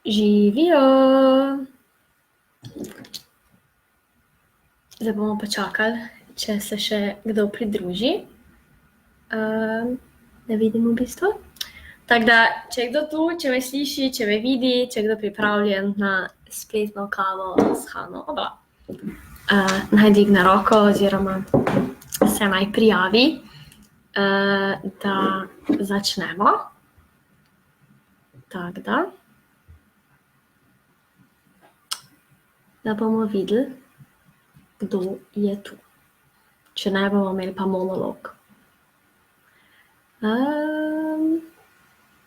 Živijo! Zdaj bomo počakali, če se še kdo pridruži. Ne vidim v bistvu. Tako da, če je kdo tu, če me sliši, če me vidi, če je kdo pripravljen na spletno kavo s Hano, oba. Naj digne roko oziroma se naj prijavi, da začnemo. Tako da bomo videli, kdo je tu. Če ne, bomo imeli pa monolog. Ne?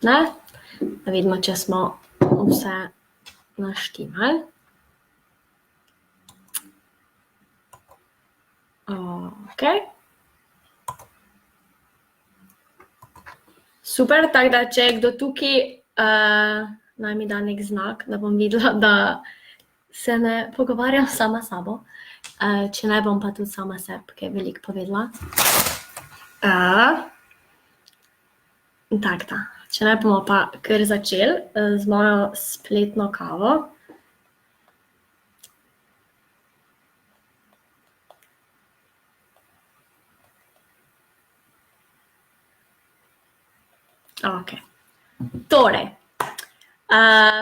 Da vidimo, če smo vse naštimali. Ok. Super, tako da, če je kdo tukaj, naj mi da nek znak, da bom videla, da se ne pogovarjam sama s sabo. Če ne, bom pa tudi sama sebi, kaj veliko povedala. Tako da, če ne, bomo pa kar začeli z mojo spletno kavo. Ok. Torej,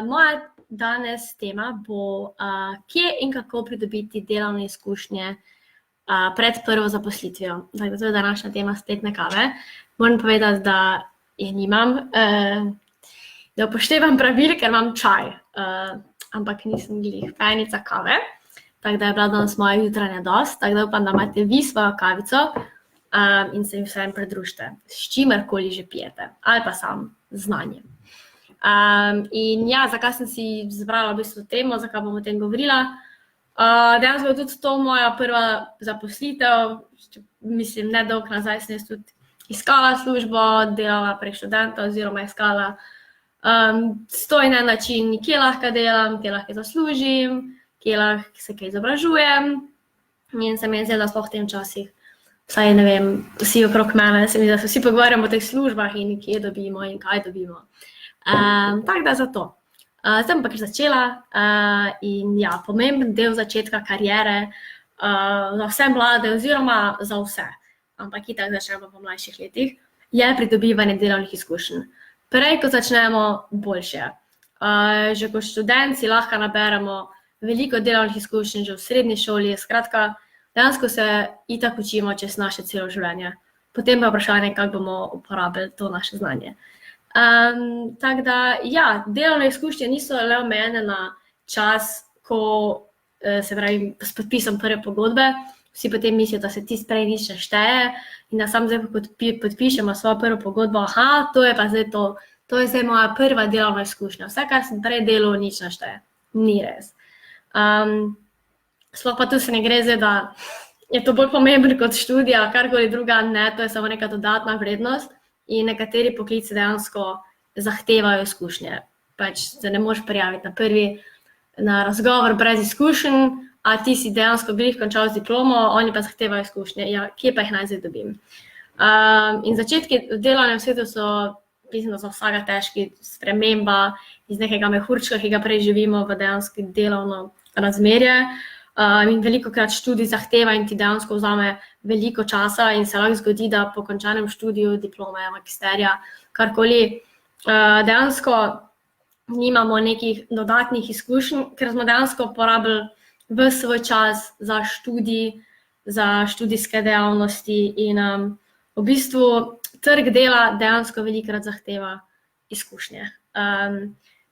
moja danes tema bo, kje in kako pridobiti delovne izkušnje pred prvo zaposlitvijo. Tako da to je današnja tema spletne kave. Moram povedati, da je nimam, da upoštevam pravil, ker imam čaj, ampak nisem glih fajnica kave. Tako da je bila danes moja jutranja dost, tako da upam, da imate vi svojo kavico in se mi vsem pridružite, s čimerkoli že pijete, ali pa sam znanjem. In ja, zakaj sem si izbrala v bistvu temo, zakaj bom o tem govorila. Dejansko je tudi to moja prva zaposlitev, mislim, nedolgo nazaj sem jaz tudi iskala službo, delala prek študenta oziroma iskala stoj na način, kje lahko delam, kje lahko zaslužim, kje lahko se kaj izobražujem. In se mi je zdelo, da sploh v tem časih, vsaj ne vem, vsi okrog mene, se mi zdi, da se vsi pogovarjamo o teh službah in kje dobimo in kaj dobimo. Tako da zato. Zdaj bom pa kar začela in ja, pomemben del začetka kariere za vse mlade oziroma za vse, ampak itak začnemo po mlajših letih, je pridobivanje delovnih izkušenj. Prej, ko začnemo, boljše. Že kot študent si lahko naberemo veliko delovnih izkušenj že v srednji šoli, skratka, dejansko se itak učimo čez naše celo življenje. Potem pa vprašanje, kako bomo uporabili to naše znanje. Tako da, ja, delovne izkušnje niso le omejene na čas, ko se pravi s podpisom prve pogodbe. Vsi potem mislijo, da se tisti prej nič ne šteje in da samo zdaj, ko podpišemo svojo prvo pogodbo, to je pa zdaj to je zdaj moja prva delovna izkušnja. Vse, kar sem prej delal, nič ne šteje. Ni res. Sploh pa tu se ne gre zdaj, da je to bolj pomembno kot študija, karkoli druga, ne, to je samo neka dodatna vrednost in nekateri poklici dejansko zahtevajo izkušnje. Pač se ne moreš prijaviti na razgovor brez izkušenj, a ti si dejansko glih končal z diplomo, oni pa zahtevajo izkušnje, ja, kje pa jih naj zdaj dobim. In začetki v delovnem svetu so, mislim, da so vsaka težki sprememba iz nekega mehurčka, ki ga prej živimo v dejansko delovno razmerje. In velikokrat študij zahteva in ti dejansko vzame veliko časa in se lahko zgodi, da po končanem študiju, diplome, magisterija, karkoli, dejansko nimamo nekih dodatnih izkušenj, ker smo dejansko porabili ves svoj čas za študij, za študijske dejavnosti in v bistvu trg dela dejansko velikokrat zahteva izkušnje.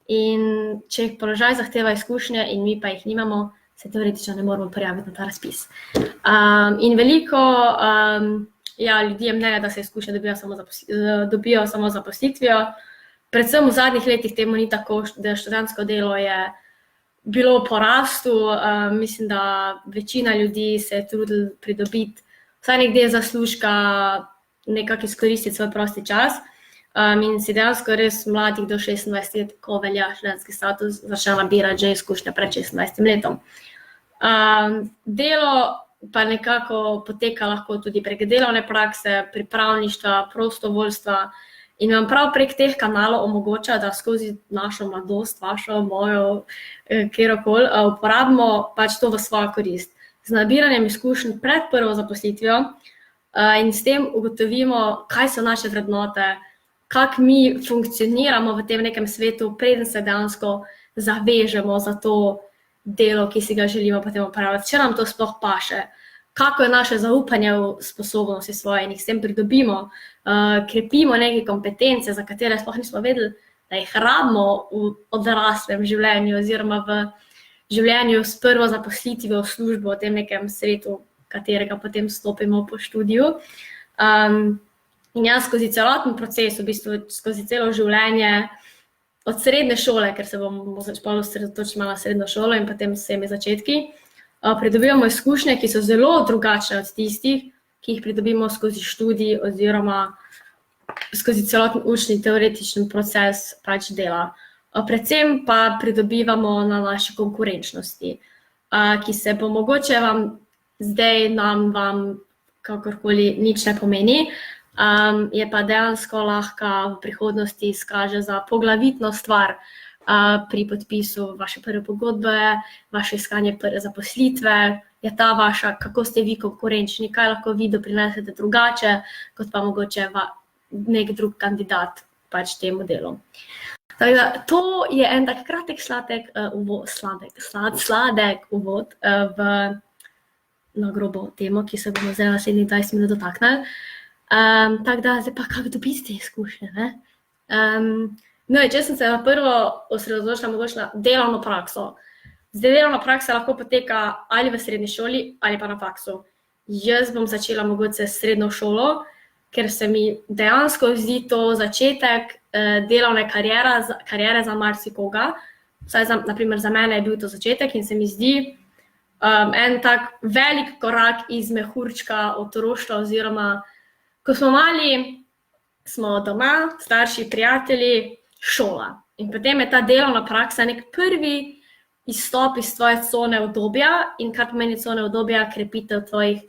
In če položaj zahteva izkušnje in mi pa jih nimamo, se teoretično ne moramo prijaviti na ta razpis. In veliko ljudi je mnenja, da se izkušnje dobijo samo zaposlitvijo. Predvsem v zadnjih letih temu ni tako, da študentsko delo je bilo v porastu. Mislim, da večina ljudi se je trudila pridobiti vsaj nek del zaslužka, nekako izkoristiti svoj prosti čas. In si dejansko res mladih do 26 let, ko velja študentski status, začne nabirati že izkušnje pred 26 letom. Delo pa nekako poteka lahko tudi prek delovne prakse, pripravništva, prostovoljstva In vam prav prek teh kanalov omogoča, da skozi našo mladost, vašo, mojo, kjerokoli, uporabimo pač to v svojo korist. Z nabiranjem izkušenj pred prvo zaposlitvijo in s tem ugotovimo, kaj so naše vrednote, kako mi funkcioniramo v tem nekem svetu, preden se dejansko zavežemo za to delo, ki si ga želimo potem upravljati, če nam to sploh paše, kako je naše zaupanje v sposobnosti svoje in jih s tem pridobimo, krepimo neke kompetence, za katere sploh nismo vedeli, da jih rabimo v odraslem življenju oziroma v življenju s prvo zaposlitvijo v službo v tem nekem svetu, katerega potem stopimo po študiju. In jaz skozi celoten proces, v bistvu skozi celo življenje, od srednje šole, ker se bomo osredotočili na srednjo šolo in potem s vsemi začetki, pridobivamo izkušnje, ki so zelo drugačne od tistih, ki jih pridobimo skozi študij oziroma skozi celoten učni teoretični proces pač dela. Predvsem pa pridobivamo na naši konkurenčnosti, ki se bo mogoče vam zdaj vam kakorkoli nič ne pomeni, je pa dejansko lahko v prihodnosti izkaže za poglavitno stvar pri podpisu vaše prve pogodbe, vaše iskanje prve zaposlitve, je ta vaša, kako ste vi konkurenčni, kaj lahko vi doprinesete drugače, kot pa mogoče nek drug kandidat pač temu delu. Tako da, to je en tak kratek sladek uvod na grobo temo, ki se bomo zdaj naslednjih 20 minut dotaknili. Tako da, zdaj pa kako dobiti te izkušnje, ne? Če sem se na prvo osredotočila mogoče na delovno prakso. Zdaj delovna praksa lahko poteka ali v srednji šoli ali pa na faksu. Jaz bom začela mogoče s srednjo šolo, ker se mi dejansko zdi to začetek delovne kariere za marsikoga. Vsaj naprimer za mene je bil to začetek in se mi zdi en tak velik korak iz mehurčka otroštva oziroma ko smo mali, smo doma, starši, prijatelji, šola. In potem je ta delovna praksa nek prvi izstop iz tvoje cone udobja in kar pomeni cone udobja, krepitev tvojih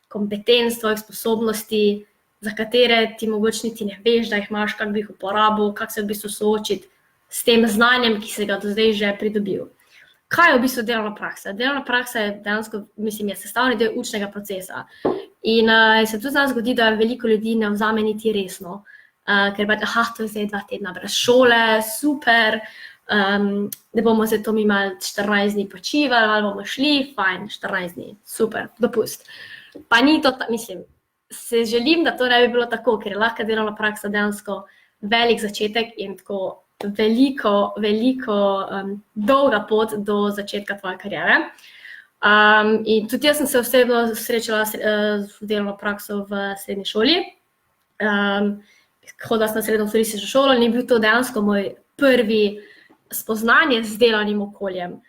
kompetenc, tvojih sposobnosti, za katere ti mogoče niti ne veš, da jih imaš, kako bi jih uporabil, kako se v bistvu soočiti s tem znanjem, ki si ga do zdaj že pridobil. Kaj je v bistvu delovna praksa? Delovna praksa je dejansko, je sestavni del učnega procesa. In se tudi znamo zgodi, da veliko ljudi ne vzame niti resno, ker pa, to je zdaj 2 tedna brez šole, super, da bomo se to mi imeli 14 dni počivali, ali bomo šli, fajn, 14 dni, super, dopust. Pa ni to, se želim, da to ne bi bilo tako, ker je lahko delovna praksa dejansko velik začetek in tako veliko dolga pot do začetka tvoje kariere. In tudi jaz sem se osebno srečala z delovno prakso v srednji šoli. Hodila sem na srednjo turistično šolo in je bil to dejansko moj prvi spoznanje z delovnim okoljem.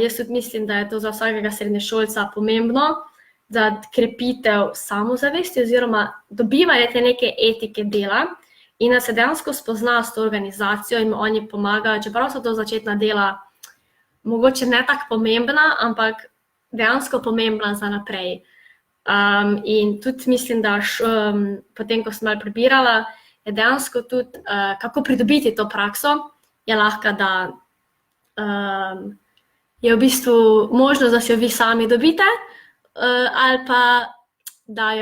Jaz tudi mislim, da je to za vsakega srednješolca pomembno, za krepitev samozavesti oziroma dobivanje te neke etike dela in da se dejansko spozna s to organizacijo in oni pomagajo, čeprav so to začetna dela mogoče ne tako pomembna, ampak dejansko pomembna za naprej. In tudi mislim, da potem, ko sem malo prebirala, je dejansko tudi, kako pridobiti to prakso, je lahko, da je v bistvu možnost, da si jo vi sami dobite, ali pa da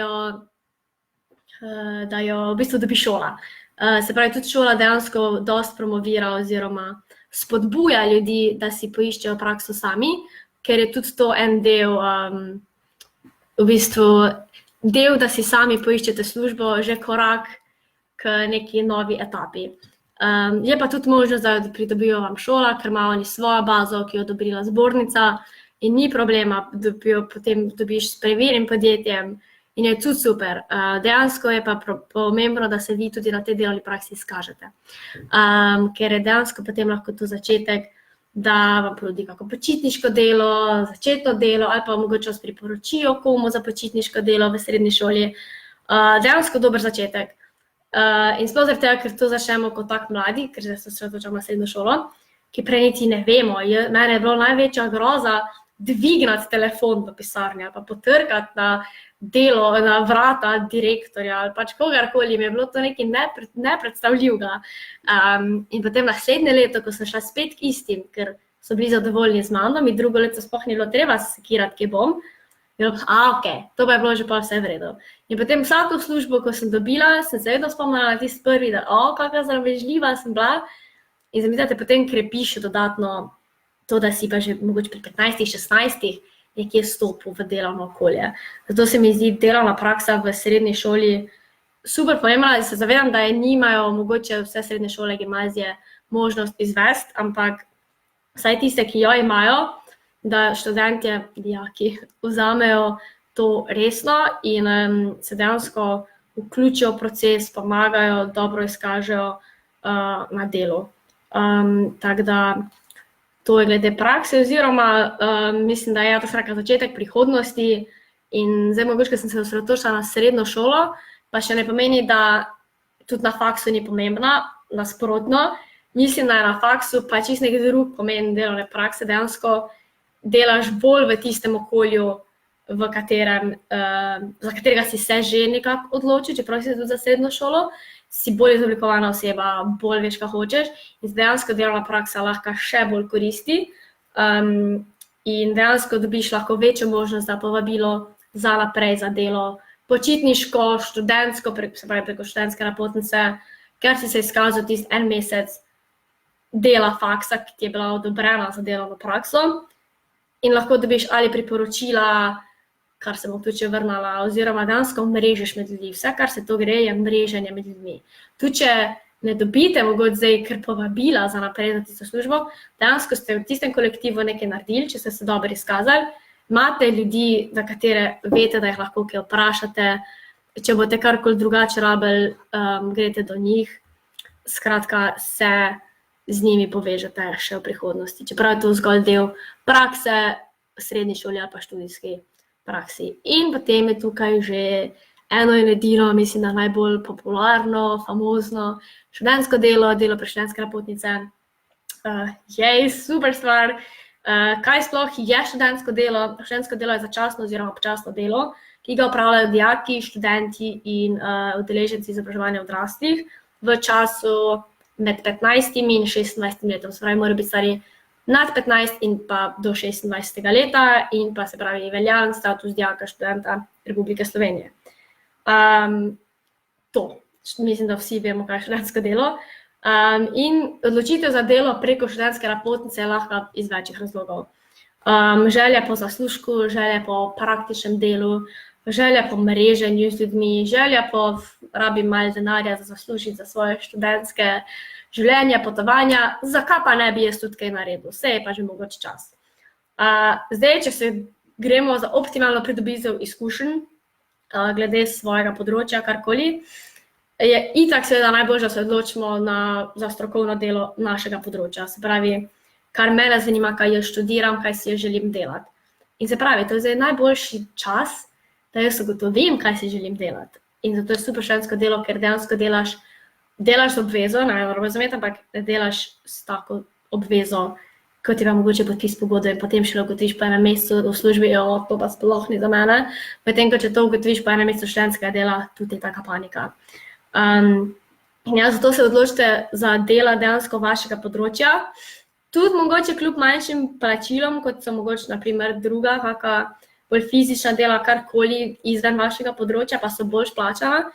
jo v bistvu dobi šola. Se pravi, tudi šola dejansko dosti promovira oziroma spodbuja ljudi, da si poiščejo prakso sami, ker je tudi to en del, v bistvu del, da si sami poiščete službo, že korak k neki novi etapi. Je pa tudi možnost, da jo pridobijo vam šola, ker ima oni svojo bazo, ki jo odobrila zbornica in ni problema, potem dobiš s preverjenim podjetjem in je tudi super. Dejansko je pa pomembno, da se vi tudi na tej delovni praksi izkažete, ker je dejansko potem lahko to začetek, da vam ponudi kako počitniško delo, začetno delo ali pa mogoče vas priporočijo komu za počitniško delo v srednji šoli. Dejansko dober začetek. In sploh zaradi tega, ker to začnemo kot tak mladi, ker se osredotočamo na srednjo šolo, ki prej niti ne vemo. Mene je bilo največja groza dvignati telefon v pisarni ali pa potrkati na delo, na vrata direktorja ali pač kogarkoli, mi je bilo to nekaj nepredstavljivega. In potem naslednje leto, ko sem šla spet k istim, ker so bili zadovoljni z mano, mi drugo leto sploh ni bilo treba sekirati, kje bom. Ok, to pa je bilo že pa vse v redu. In potem vsako službo, ko sem dobila, sem se vedno spomnila na tisti prvi, da kakšna zravežljiva sem bila. In se mi zdi, da te potem krepi še dodatno to, da si pa že mogoče pri 15-16 nekje stopil v delovno okolje. Zato se mi zdi delovna praksa v srednji šoli super pomembna, da se zavedam, da nimajo mogoče vse srednje šole, gimnazije možnost izvesti, ampak vsaj tiste, ki jo imajo, da študentje, dijaki vzamejo to resno in se dejansko vključijo v proces, pomagajo, dobro izkažejo na delu. Tako da to je glede prakse, oziroma mislim, da je to vsaka začetek prihodnosti in zdaj mogoče, ker sem se osredotočila na srednjo šolo, pa še ne pomeni, da tudi na faksu ni pomembna, nasprotno. Mislim, da je na faksu pa čisto nekaj drug pomen delovne prakse, dejansko delaš bolj v tistem okolju, za katerega si se že nekako odločil, čeprav si tudi za srednjo šolo, si bolj izoblikovana oseba, bolj veš, kaj hočeš in dejansko delovna praksa lahko še bolj koristi in dejansko dobiš lahko večjo možnost za povabilo za naprej, za delo, počitniško, študentsko, se pravi preko študentske napotnice, ker si se izkazal tisti en mesec dela faksa, ki ti je bila odobrena za delovno prakso in lahko dobiš ali priporočila, kar se bom tudi še vrnala, oziroma dejansko mrežeš med ljudi. Vse, kar se to gre, je mreženje med ljudmi. Tudi, če ne dobite mogoče zdaj kar povabila za naprej za tisto službo, dejansko ste v tistem kolektivu nekaj naredili, če ste se dobro izkazali, imate ljudi, za katere veste, da jih lahko kaj vprašate, če boste karkoli drugače rabili, greste do njih, skratka se z njimi povežete še v prihodnosti. Čeprav je to zgolj del prakse, srednji šoli ali pa študijski praksi. In potem je tukaj že eno in edino, mislim, da najbolj popularno, famozno študentsko delo, delo prek študentske napotnice. Super stvar. Kaj sploh je študentsko delo? Študentsko delo je začasno oziroma občasno delo, ki ga opravljajo dijaki, študenti in udeleženci izobraževanja odraslih v času med 15 in 26 letom. Se pravi, morajo biti stari nad 15 in pa do 26. leta in pa se pravi veljan status dijaka študenta Republike Slovenije. To, mislim, da vsi vemo, kaj je študentsko delo. In odločitev za delo preko študentske napotnice je lahko iz večjih razlogov. Želja po zaslužku, želja po praktičnem delu, želja po mreženju z ljudmi, želja po rabi malo denarja za zaslužiti za svoje študentske življenje, potovanja, zakaj pa ne bi jaz tudi kaj naredil, vse je pa že mogoče čas. Zdaj, če se gremo za optimalno pridobitev izkušenj glede svojega področja, karkoli, je itak seveda najbolje, da se odločimo za strokovno delo našega področja. Se pravi, kar mene zanima, kaj jaz študiram, kaj si jaz želim delati. In se pravi, to je zdaj najboljši čas, da jaz ugotovim, kaj si želim delati. In zato je super študentsko delo, ker dejansko delaš z obvezo, ne razumete, ampak delaš s tako obvezo, kot je pa mogoče podpis pogodbe in potem šele ugotoviš po enem mesecu v službi, to pa sploh ni za mene. Potem, ko če to ugotoviš po enem mesecu študentskega dela, tudi je taka panika. In zato se odločite za dela dejansko vašega področja, tudi mogoče kljub manjšim plačilom, kot so mogoče naprimer druga, kakšna bolj fizična dela, karkoli izven vašega področja, pa so bolj plačana.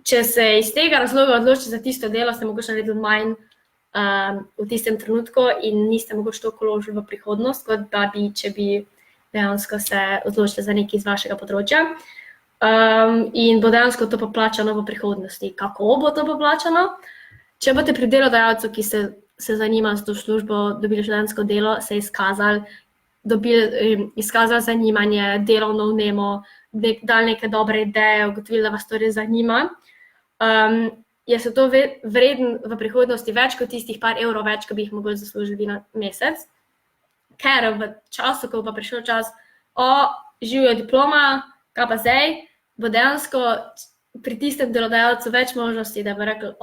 Če se iz tega razloga odločite za tisto delo, ste mogoče naredili manj v tistem trenutku in niste mogoče toliko vložili v prihodnost, kot da bi, če bi dejansko se odločili za nekaj iz vašega področja. In bo dejansko to poplačano v prihodnosti. Kako bo to poplačano? Če boste pri delodajalcu, ki se zanima za to službo, dobili študentsko delo, se izkazali zanimanje, delovno vnemo, dali neke dobre ideje, ugotovili, da vas to res zanima, je se to vreden v prihodnosti več kot tistih par evrov več, ko bi jih mogli zaslužiti na mesec. Ker v času, ko bo pa prišel čas, živijo diploma, kaj pa zdaj, bo dejansko pri tistem delodajalcu več možnosti, da bo rekel,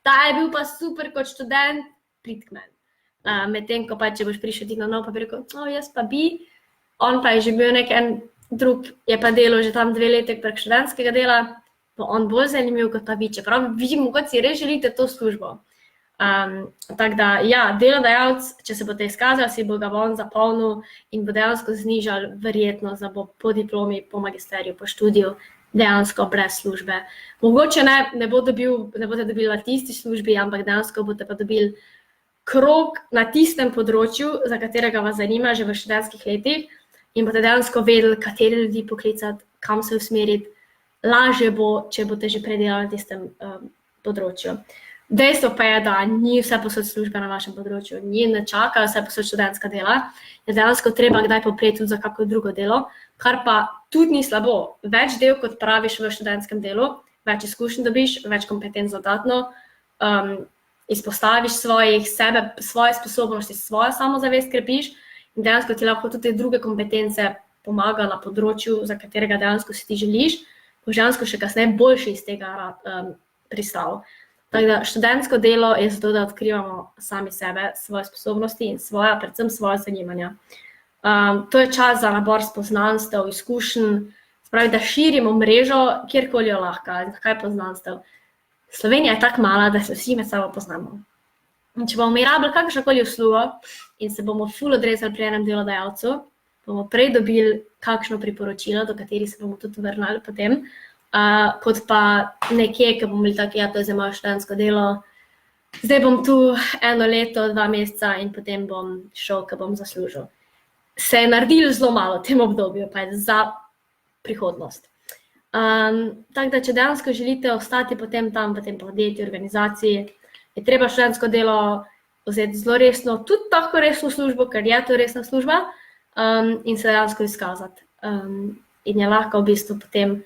ta je bil pa super kot študent, prid k meni. Medtem ko pa, če boš prišel ti na nov, pa bi rekel, jaz pa bi, on pa je že bil en drug, je pa delal že tam 2 leta prek študentskega dela, pa on bolj zanimiv kot pa vi, čeprav vi mogoče si res želite to službo. Tako da, ja, delodajalec, če se boste izkazali, si bo ga on zapolnil in bo dejansko znižal verjetnost, da bo po diplomi, po magisteriju, po študiju dejansko brez službe. Mogoče ne boste dobili na tisti službi, ampak dejansko boste pa dobili krog na tistem področju, za katerega vas zanima že v študentskih letih in boste dejansko vedeli, katere ljudi poklicati, kam se usmeriti. Lažje bo, če boste že predelali na tistem področju. Dejstvo pa je, da ni vse posod službe na vašem področju, ni ne čaka vse posod študentska dela, je dejansko treba kdaj popreti tudi za kako drugo delo, kar pa tudi ni slabo. Več del, kot praviš v študentskem delu, več izkušenj dobiš, več kompetenc dodatno, izpostaviš svoje sposobnosti, svojo samozavest krepiš in dejansko ti lahko tudi druge kompetence pomaga na področju, za katerega dejansko si ti želiš, boš dejansko še kasneje boljši iz tega pristal. Tako da študentsko delo je zato, da odkrivamo sami sebe, svoje sposobnosti in predvsem svoje zanimanja. To je čas za nabor spoznanstev, izkušenj, spravi, da širimo mrežo, kjerkoli jo lahko. Zakaj poznanstev? Slovenija je tako mala, da se vsi med sabo poznamo. In če bomo mi rabili kakršnokoli uslugo in se bomo ful odrezali pri enem delodajalcu, bomo prej dobili kakšno priporočilo, do katerih se bomo tudi vrnali potem, kot pa nekje, ki bomo bili tako, ja, to je za moje študentsko delo, zdaj bom tu 1 leto, 2 meseca in potem bom šel, ko bom zaslužil. Se je naredilo zelo malo v tem obdobju, pa je za prihodnost. Tako da, če dejansko želite ostati potem tam v tem podjetju, organizaciji, je treba študentsko delo vzeti zelo resno, tudi tako resno službo, ker je to resna služba, in se dejansko izkazati. In je lahko v bistvu potem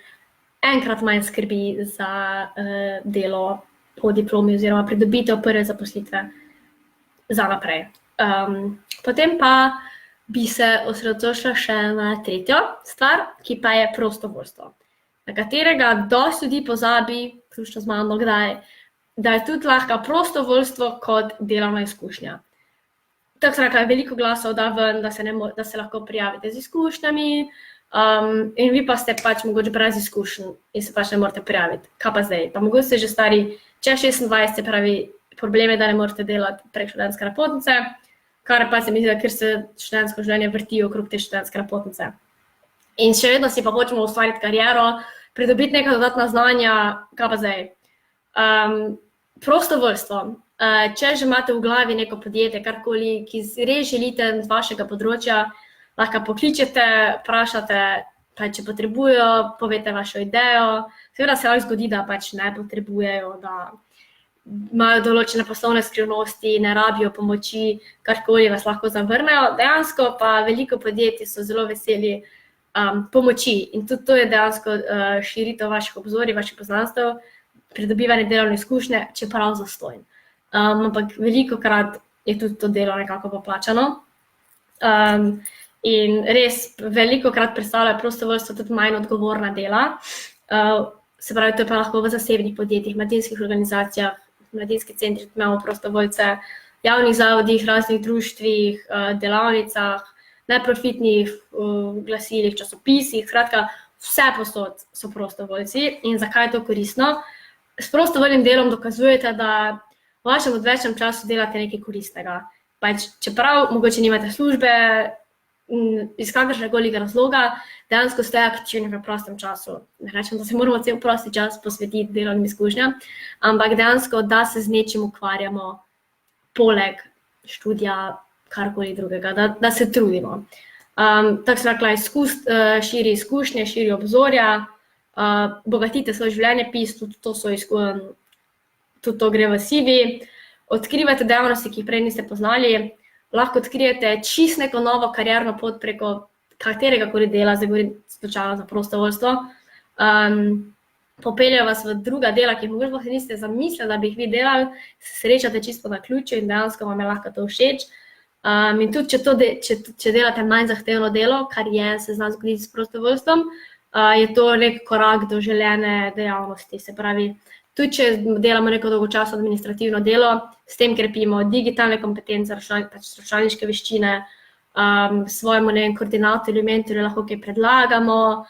enkrat manj skrbi za delo po diplomi oziroma pridobitev prve zaposlitve za naprej. Potem pa bi se osredotočila še na tretjo stvar, ki pa je prostovoljstvo, na katerega dosti ljudi pozabi, vključno z mano kdaj, da je tudi lahko prostovoljstvo kot delovna izkušnja. Tako sem rekla, veliko glasov da ven, da se lahko prijavite z izkušnjami, in vi pa ste pač mogoče brez izkušenj in se pač ne morete prijaviti. Kaj pa zdaj? Pa mogoče ste že stari, če 26, se pravi, problem je, da ne morete delati prek študentske napotnice, kar pa se mi zdi, ker se študentsko življenje vrti okrog te študentske napotnice. In še vedno si pa hočemo ustvariti kariero, pridobiti neka dodatna znanja, kaj pa zdaj? Prostovoljstvo. Če že imate v glavi neko podjetje, karkoli, ki res želite z vašega področja, lahko pokličete, vprašate, pa če potrebujejo, povete vašo idejo. Seveda se lahko zgodi, da pač ne potrebujejo, da imajo določene poslovne skrivnosti, ne rabijo pomoči, karkoli vas lahko zavrnejo. Dejansko pa veliko podjetij so zelo veseli pomoči in tudi to je dejansko širitev vaših obzorij, vaših poznanstev, pridobivanje delovne izkušnje, čeprav zastonj. Ampak velikokrat je tudi to delo nekako poplačano. In res velikokrat predstavlja prostovoljstvo tudi manj odgovorna dela. Se pravi, to je pa lahko v zasebnih podjetjih, mladinskih organizacijah, mladinskih centrih, imamo prostovoljce, javnih zavodih, raznih društvih, delavnicah, neprofitnih glasilih, časopisih, skratka, vse posod so prostovoljci. In zakaj je to koristno? S prostovoljnim delom dokazujete, da v vašem odvečnem času delate nekaj koristnega. Pač, čeprav mogoče nimate službe, iz kakršnega razloga, dejansko ste aktivni v prostem času. Ne rečem, da se moramo cel prosti čas posvetiti delovnim izkušnjam, ampak dejansko, da se z nečim ukvarjamo poleg študija, karkoli drugega, da se trudimo. Tako sem rekla, širi izkušnje, širi obzorja, bogatite svoj življenjepis, tudi to gre v CV, odkrivate dejavnosti, ki jih prej niste poznali, lahko odkrijete čisto neko novo karierno pot preko katerega koli dela, zdaj govorim slučajno za prostovoljstvo, popeljejo vas v druga dela, ki mogoče se niste zamislili, da bi jih vi delali, se srečate čisto na ključu in dejansko vam je lahko to všeč. In tudi, če delate manj zahtevno delo, kar se zna zgoditi s prostovoljstvom, je to nek korak do želene dejavnosti. Se pravi, tudi če delamo neko dolgočasno administrativno delo, s tem krepimo digitalne kompetence, računalniške veščine, svojemu koordinatorju, mentorju lahko kaj predlagamo,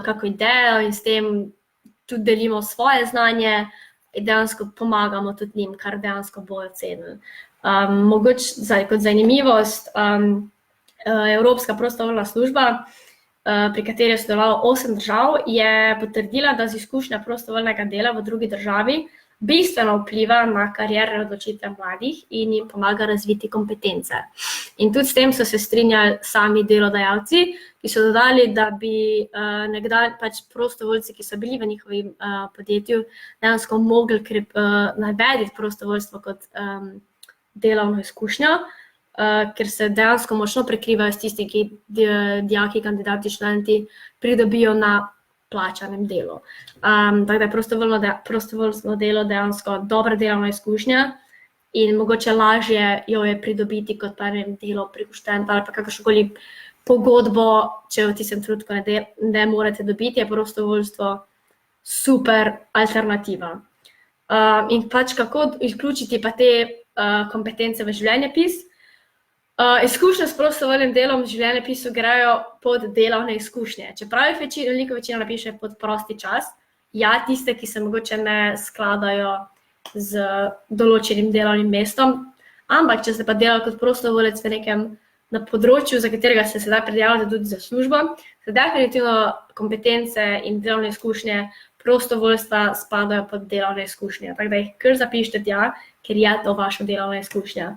kako idejo in s tem tudi delimo svoje znanje in dejansko pomagamo tudi njim, kar dejansko bojo cenili. Mogoče kot zanimivost, Evropska prostovoljna služba, pri kateri je sodelovalo 8 držav, je potrdila, da z izkušnja prostovoljnega dela v drugi državi bistveno vpliva na karierne odločitve mladih in jim pomaga razviti kompetence. In tudi s tem so se strinjali sami delodajalci, ki so dodali, da bi nekdaj prostovoljci, ki so bili v njihovem podjetju, dejansko mogli navediti prostovoljstvo kot delovno izkušnjo, ker se dejansko močno prekrivajo s tistim, ki dijaki, kandidati, študenti pridobijo na plačanem delu. Tako da je prostovoljno delo dejansko dobra delovna izkušnja in mogoče lažje jo je pridobiti kot pa delo preko študenta ali pa kakršnokoli pogodbo, če v tistem trenutku ne morete dobiti, je prostovoljstvo super alternativa. In kako izključiti pa te kompetence v življenjepis? Izkušnje s prostovoljnim delom v življenjepisu grejo pod delovne izkušnje. Čeprav veliko večina napiše pod prosti čas, tiste, ki se mogoče ne skladajo z določenim delovnim mestom, ampak če ste pa delali kot prostovoljec v nekem na področju, za katerega ste sedaj prijavljali tudi za službo, se definitivno kompetence in delovne izkušnje prostovoljstva spadajo pod delovne izkušnje. Tako da jih kar zapišite tja, ker je to vaša delovna izkušnja.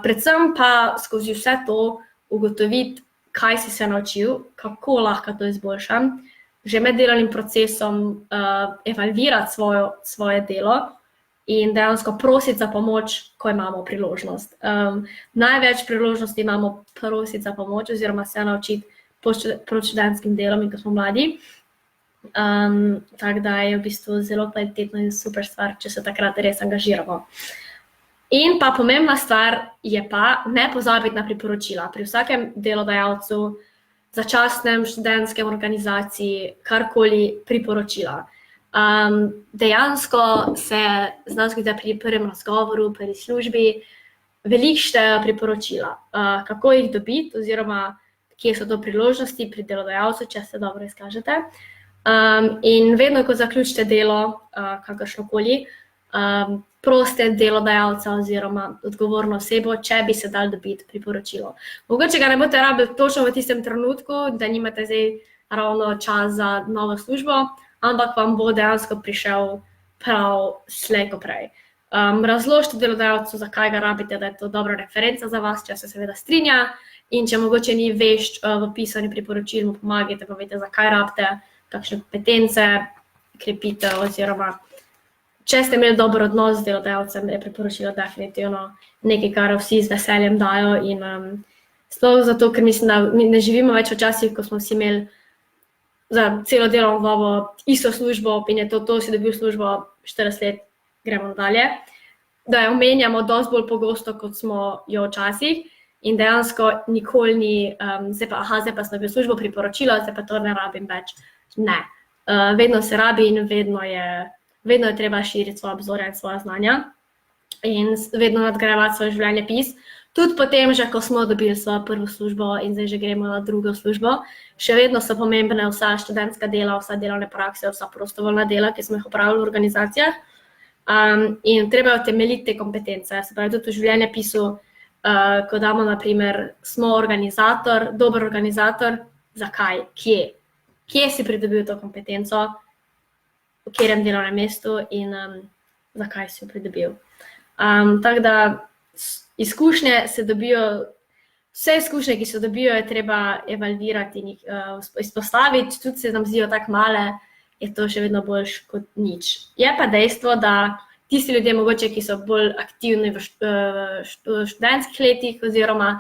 Predvsem pa skozi vse to ugotoviti, kaj si se naučil, kako lahko to izboljšam, že med delovnim procesom evalvirati svoje delo in dejansko prositi za pomoč, ko imamo priložnost. Največ priložnosti imamo prositi za pomoč oziroma se naučiti pred študentskim delom in ko smo mladi. Tako da je v bistvu zelo kvalitetno in super stvar, če se takrat res angažiramo. In pa pomembna stvar je pa ne pozabiti na priporočila. Pri vsakem delodajalcu, začasnem, študentskem organizaciji, karkoli priporočila. Dejansko se znansko pri prvem razgovoru, pri službi, veliko štejejo priporočila. Kako jih dobiti oziroma kje so to priložnosti pri delodajalcu, če se dobro izkažete. In vedno, ko zaključite delo, kakršnokoli, proste delodajalca oziroma odgovorno osebo, če bi se dal dobiti priporočilo. Mogoče ga ne boste rabili točno v tistem trenutku, da nimate zdaj ravno čas za novo službo, ampak vam bo dejansko prišel prav slej ko prej. Razložite delodajalcu, zakaj ga rabite, da je to dobra referenca za vas, če se seveda strinja in če mogoče ni vešč v pisanju priporočil, mu pomagajte, povejte, zakaj rabite, kakšne kompetence krepite oziroma če ste imeli dober odnos z delodajalcem, je priporočilo definitivno nekaj, kar vsi z veseljem dajo in sploh zato, ker mislim, da mi ne živimo več v časih, ko smo vsi imeli za celo delovno dobo isto službo in je to si dobil službo 40 let, gremo nadalje, da jo omenjamo dosti bolj pogosto, kot smo jo včasih in dejansko nikoli ni, zdaj pa sem dobil službo, priporočilo, zdaj pa to ne rabim več. Ne, vedno se rabi in vedno je treba širiti svoje obzorja in svoje znanja in vedno nadgrajevati svoj življenjepis. Tudi potem, že ko smo dobili svojo prvo službo in zdaj že gremo na drugo službo, še vedno so pomembne vsa študentska dela, vsa delovne prakse, vsa prostovoljna dela, ki smo jih opravili v organizacijah. In treba utemeljiti te kompetence. Se pravi, tudi v življenjepisu, ko damo, na primer, smo organizator, dober organizator, zakaj, kje si pridobil to kompetenco, v katerem delovnem mestu in zakaj si jo pridobil. Tako da izkušnje se dobijo, vse izkušnje, ki se dobijo, je treba evalvirati in jih izpostaviti, tudi se nam zdijo tako male, je to še vedno boljš kot nič. Je pa dejstvo, da tisti ljudje mogoče, ki so bolj aktivni v študentskih letih oziroma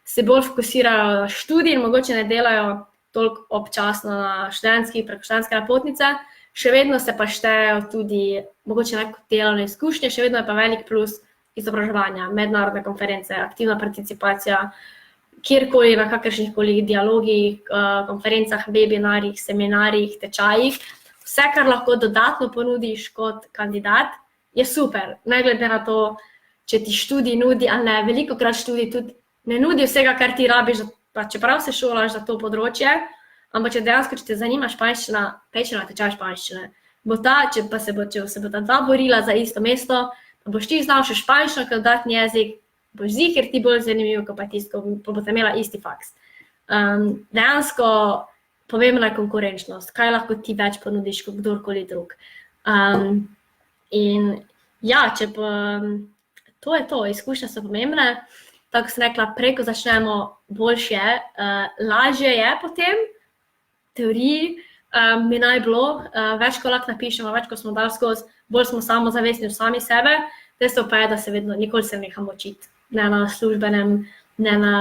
se bolj fokusirajo na študij in mogoče ne delajo toliko občasno na preko študentske napotnice, še vedno se pa štejejo tudi mogoče neko delovne izkušnje, še vedno je pa velik plus izobraževanja, mednarodne konference, aktivna participacija, kjerkoli na kakršnih koli dialogih, konferencah, webinarjih, seminarjih, tečajih. vse, kar lahko dodatno ponudiš kot kandidat, je super. Ne glede na to, če ti študij nudi ali ne. Velikokrat študij tudi ne nudi vsega, kar ti rabiš, pa čeprav se šolaš za to področje, ampak če te zanima španščina, peči na tečaj španščine. Če se bo ta dva borila za isto mesto, pa boš ti znal še španščino kot dodatni jezik, boš ziher ti bolj zanimiv, kot pa tisto, pa boste imela isti faks. Dejansko pomembna je konkurenčnost, kaj lahko ti več ponudiš kot kdorkoli drug. In ja, to je to, izkušnje so pomembne. Tako sem rekla, preko začnemo boljše, lažje je potem, teoriji, mi naj bilo, več ko lahko napišemo, več ko smo dali skozi, bolj smo samozavestni v sami sebe, dejstvo pa je, da se vedno, nikoli se nehamo učiti, ne na službenem, ne na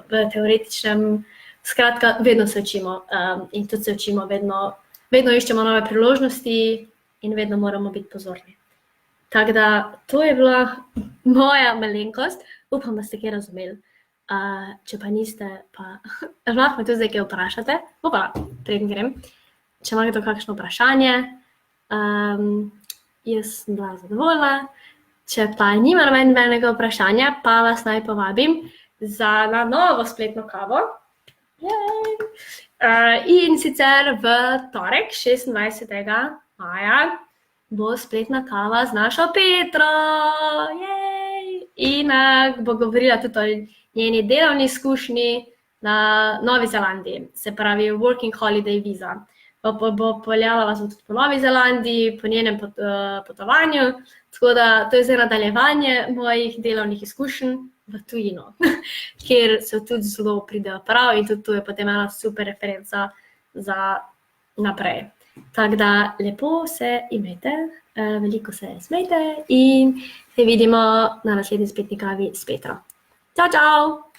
teoretičnem, skratka, vedno se učimo in tudi se učimo, vedno iščemo nove priložnosti in vedno moramo biti pozorni. Tako da, to je bila moja malenkost, upam, da ste kaj razumeli. Če pa niste, pa lahko me tudi zdaj kaj vprašate. Opa, preden grem. Če ima kdo kakšno vprašanje, jaz sem bila zadovoljna. Če pa nima nobenega vprašanja, pa vas naj povabim na novo spletno kavo. In sicer v torek, 26. maja, bo spletna kava z našo Petro. In bo govorila tudi o njeni delovni izkušnji na Novi Zelandiji, se pravi Working Holiday Visa. Bo peljala vas tudi po Novi Zelandiji, po njenem potovanju, tako da to je zdaj nadaljevanje mojih delovnih izkušenj v tujino, kjer se tudi zelo pridejo prav in tudi to je potem ena super referenca za naprej. Tako da lepo se imejte, veliko se smejte in se vidimo na naslednji spletni kavi s Petro. Čau, čau!